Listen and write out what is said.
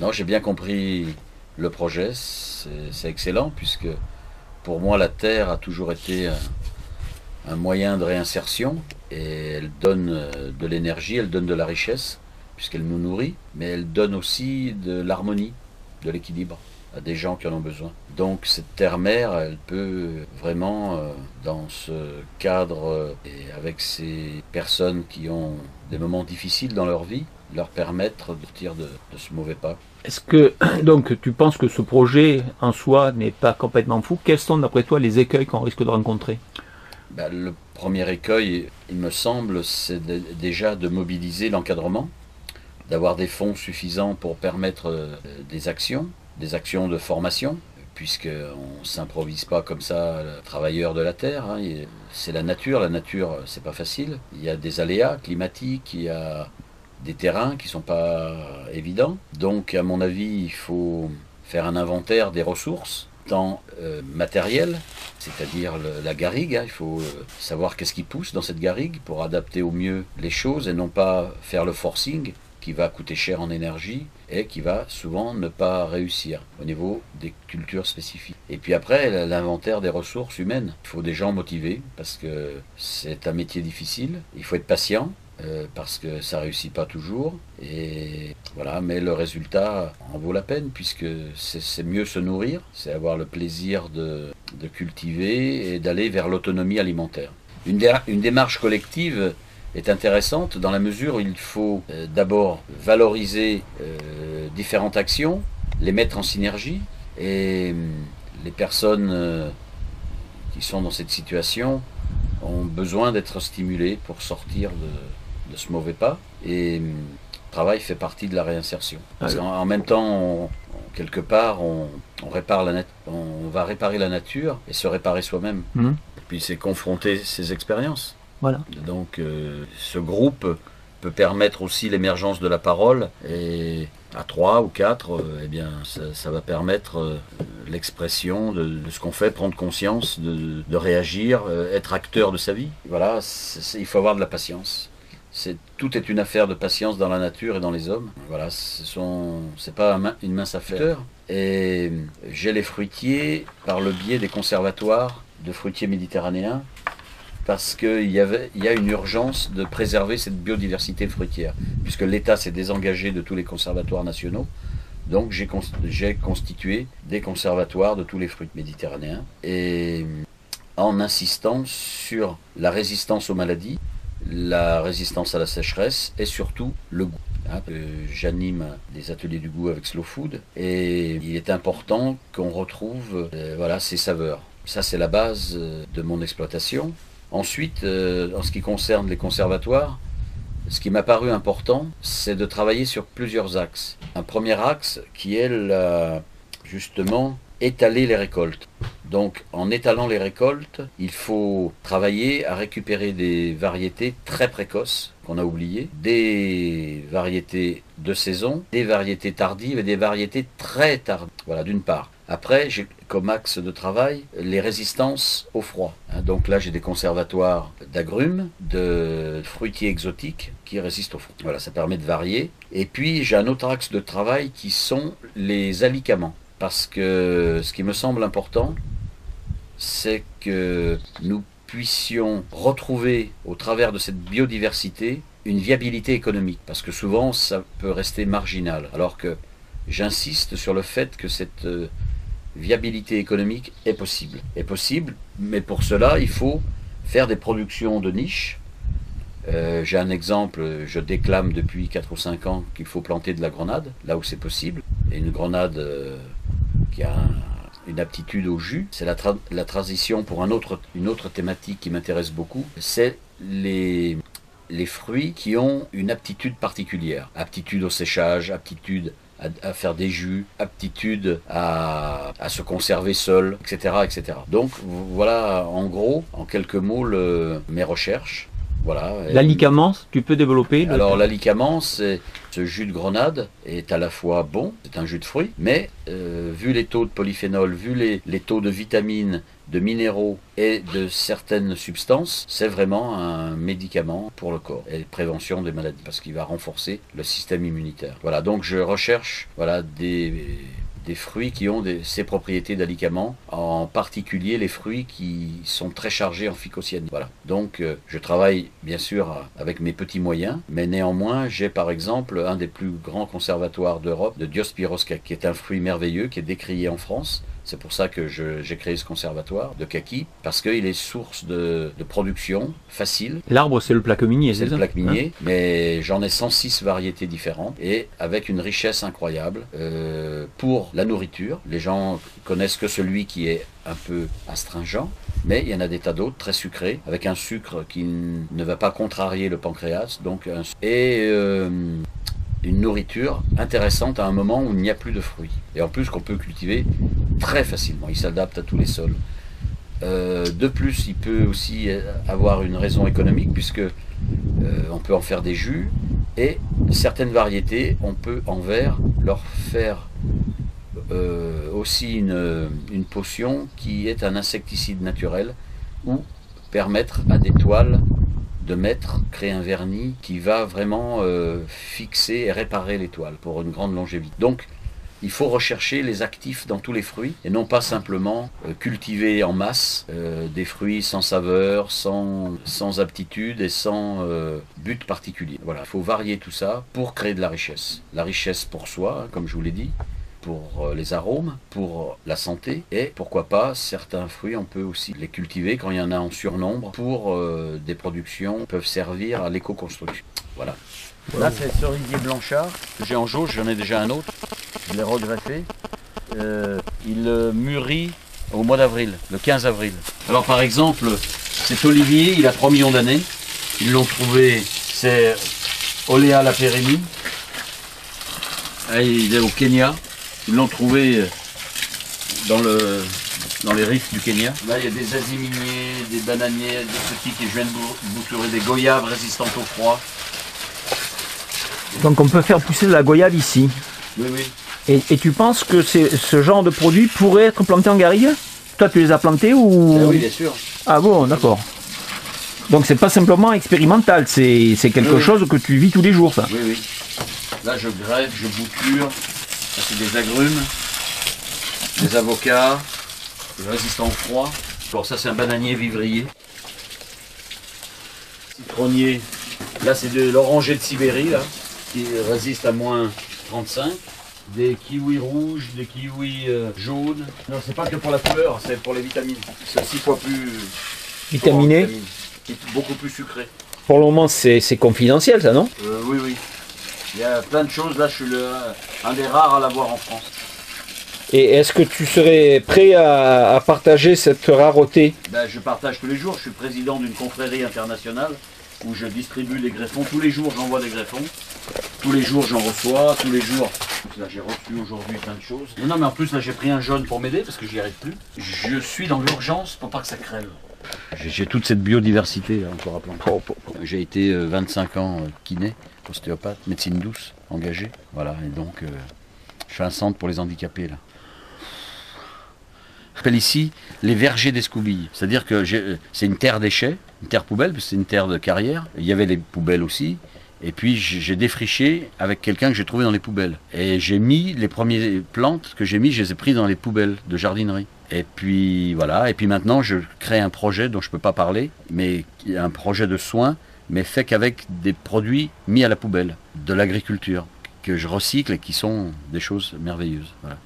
Non, j'ai bien compris le projet, c'est excellent puisque pour moi la terre a toujours été un moyen de réinsertion et elle donne de l'énergie, elle donne de la richesse puisqu'elle nous nourrit, mais elle donne aussi de l'harmonie, de l'équilibre à des gens qui en ont besoin. Donc cette terre-mère, elle peut vraiment, dans ce cadre et avec ces personnes qui ont des moments difficiles dans leur vie, leur permettre de sortir de ce mauvais pas. Est-ce que donc tu penses que ce projet en soi n'est pas complètement fou? Quels sont d'après toi les écueils qu'on risque de rencontrer? Le premier écueil, il me semble, c'est déjà de mobiliser l'encadrement, d'avoir des fonds suffisants pour permettre des actions de formation, puisqu'on ne s'improvise pas comme ça travailleur de la terre. Hein. C'est la nature c'est pas facile. Il y a des aléas climatiques, il y a des terrains qui ne sont pas évidents. Donc à mon avis, il faut faire un inventaire des ressources, tant matérielles, c'est-à-dire la garrigue. Hein. Il faut savoir qu'est-ce qui pousse dans cette garrigue pour adapter au mieux les choses et non pas faire le forcing qui va coûter cher en énergie et qui va souvent ne pas réussir au niveau des cultures spécifiques. Et puis après, l'inventaire des ressources humaines. Il faut des gens motivés parce que c'est un métier difficile. Il faut être patient parce que ça réussit pas toujours. Et voilà, mais le résultat en vaut la peine puisque c'est mieux se nourrir, c'est avoir le plaisir de cultiver et d'aller vers l'autonomie alimentaire. Une démarche collective est intéressante dans la mesure où il faut d'abord valoriser différentes actions, les mettre en synergie et les personnes qui sont dans cette situation ont besoin d'être stimulées pour sortir de ce mauvais pas et le travail fait partie de la réinsertion. Parce qu'en même temps, quelque part, on va réparer la nature et se réparer soi-même. Et puis c'est confronter ses expériences. Voilà. Donc ce groupe peut permettre aussi l'émergence de la parole et à 3 ou 4, eh bien, ça va permettre l'expression de ce qu'on fait, prendre conscience, de réagir, être acteur de sa vie. Voilà, il faut avoir de la patience. Tout est une affaire de patience dans la nature et dans les hommes. Voilà, c'est pas une mince affaire. Et j'ai les fruitiers par le biais des conservatoires de fruitiers méditerranéens parce qu'il y a une urgence de préserver cette biodiversité fruitière, puisque l'État s'est désengagé de tous les conservatoires nationaux. Donc j'ai constitué des conservatoires de tous les fruits méditerranéens, et en insistant sur la résistance aux maladies, la résistance à la sécheresse et surtout le goût. J'anime des ateliers du goût avec Slow Food, et il est important qu'on retrouve ces saveurs. Ça, c'est la base de mon exploitation. Ensuite, en ce qui concerne les conservatoires, ce qui m'a paru important, c'est de travailler sur plusieurs axes. Un premier axe qui est justement étaler les récoltes. Donc en étalant les récoltes, il faut travailler à récupérer des variétés très précoces qu'on a oubliées, des variétés de saison, des variétés tardives et des variétés très tardives. Voilà, d'une part. Après, j'ai comme axe de travail les résistances au froid. Donc là, j'ai des conservatoires d'agrumes, de fruitiers exotiques qui résistent au froid. Voilà, ça permet de varier. Et puis, j'ai un autre axe de travail qui sont les alicaments. Parce que ce qui me semble important, c'est que nous puissions retrouver au travers de cette biodiversité une viabilité économique. Parce que souvent, ça peut rester marginal. Alors que j'insiste sur le fait que cette viabilité économique est possible. Mais pour cela, il faut faire des productions de niche. J'ai un exemple, je déclame depuis 4 ou 5 ans qu'il faut planter de la grenade, là où c'est possible. Et une grenade qui a une aptitude au jus. C'est la transition pour une autre thématique qui m'intéresse beaucoup. C'est les fruits qui ont une aptitude particulière. Aptitude au séchage, aptitude à faire des jus, aptitude à se conserver seul, etc., etc. Donc voilà en gros, en quelques mots, mes recherches. Voilà. L'alicamment, tu peux développer Alors l'alicamment, c'est ce jus de grenade est à la fois bon, c'est un jus de fruits, mais vu les taux de polyphénol, vu les taux de vitamines, de minéraux et de certaines substances, c'est vraiment un médicament pour le corps et prévention des maladies parce qu'il va renforcer le système immunitaire. Voilà, donc je recherche des fruits qui ont ces propriétés d'alicament, en particulier les fruits qui sont très chargés en phycocyanine. Voilà. Donc je travaille bien sûr avec mes petits moyens, mais néanmoins j'ai par exemple un des plus grands conservatoires d'Europe, de Diospyros, qui est un fruit merveilleux, qui est décrié en France. C'est pour ça que j'ai créé ce conservatoire de kaki, parce qu'il est source de production facile. L'arbre, c'est le plaque minier, c'est le plaque minier, mais j'en ai 106 variétés différentes et avec une richesse incroyable pour la nourriture. Les gens connaissent que celui qui est un peu astringent, mais il y en a des tas d'autres très sucrés, avec un sucre qui ne va pas contrarier le pancréas, une nourriture intéressante à un moment où il n'y a plus de fruits. Et en plus qu'on peut cultiver très facilement, il s'adapte à tous les sols. De plus, il peut aussi avoir une raison économique, puisque on peut en faire des jus, et certaines variétés, on peut en verre leur faire aussi une potion qui est un insecticide naturel, ou permettre à des toiles de créer un vernis qui va vraiment fixer et réparer les toiles pour une grande longévité. Donc, il faut rechercher les actifs dans tous les fruits et non pas simplement cultiver en masse des fruits sans saveur, sans aptitude et sans but particulier. Voilà, il faut varier tout ça pour créer de la richesse. La richesse pour soi, comme je vous l'ai dit, pour les arômes, pour la santé, et pourquoi pas, certains fruits, on peut aussi les cultiver quand il y en a en surnombre pour des productions qui peuvent servir à l'éco-construction. Voilà. Là, c'est le cerisier blanchard que j'ai en jauge, j'en ai déjà un autre, je l'ai regreffé. Il mûrit au mois d'avril, le 15 avril. Alors par exemple, cet olivier, il a 3 millions d'années, ils l'ont trouvé, c'est Olea laperimi, il est au Kenya. Ils l'ont trouvé dans les riffs du Kenya. Là, il y a des aziminiers, des bananiers, des petits qui viennent bouturer, des goyaves résistantes au froid. Donc on peut faire pousser de la goyave ici. Oui, oui. Et tu penses que ce genre de produit pourrait être planté en garrigue? Toi, tu les as plantés ou... Oui, bien sûr. Ah bon, d'accord. Donc c'est pas simplement expérimental, c'est quelque chose que tu vis tous les jours, ça. Oui, oui. Là, je greffe, je bouture. Ça, c'est des agrumes, des avocats, résistants au froid. Bon, ça, c'est un bananier vivrier. Citronnier. Là, c'est de l'oranger de Sibérie, là, qui résiste à moins 35. Des kiwis rouges, des kiwis jaunes. Non, c'est pas que pour la couleur, c'est pour les vitamines. C'est 6 fois plus vitaminé. Beaucoup plus sucré. Pour le moment, c'est confidentiel, ça, non? Oui, oui. Il y a plein de choses, là je suis un des rares à l'avoir en France. Et est-ce que tu serais prêt à partager cette rareté? Ben, je partage tous les jours, je suis président d'une confrérie internationale où je distribue des greffons. Tous les jours j'envoie des greffons, tous les jours j'en reçois, tous les jours. Là j'ai reçu aujourd'hui plein de choses. Non mais en plus là j'ai pris un jaune pour m'aider parce que j'y arrive plus. Je suis dans l'urgence pour pas que ça crève. J'ai toute cette biodiversité là encore à planter. J'ai été 25 ans kiné. Ostéopathe, médecine douce, engagé. Voilà, et donc je fais un centre pour les handicapés là. Je appelle ici les vergers d'Escoubilles. C'est-à-dire que c'est une terre déchet, une terre poubelle, parce que c'est une terre de carrière. Il y avait les poubelles aussi. Et puis j'ai défriché avec quelqu'un que j'ai trouvé dans les poubelles. Et j'ai mis les premières plantes que j'ai mis, je les ai prises dans les poubelles de jardinerie. Et puis voilà, et puis maintenant je crée un projet dont je ne peux pas parler, mais un projet de soins, mais fait qu'avec des produits mis à la poubelle, de l'agriculture, que je recycle et qui sont des choses merveilleuses. Voilà.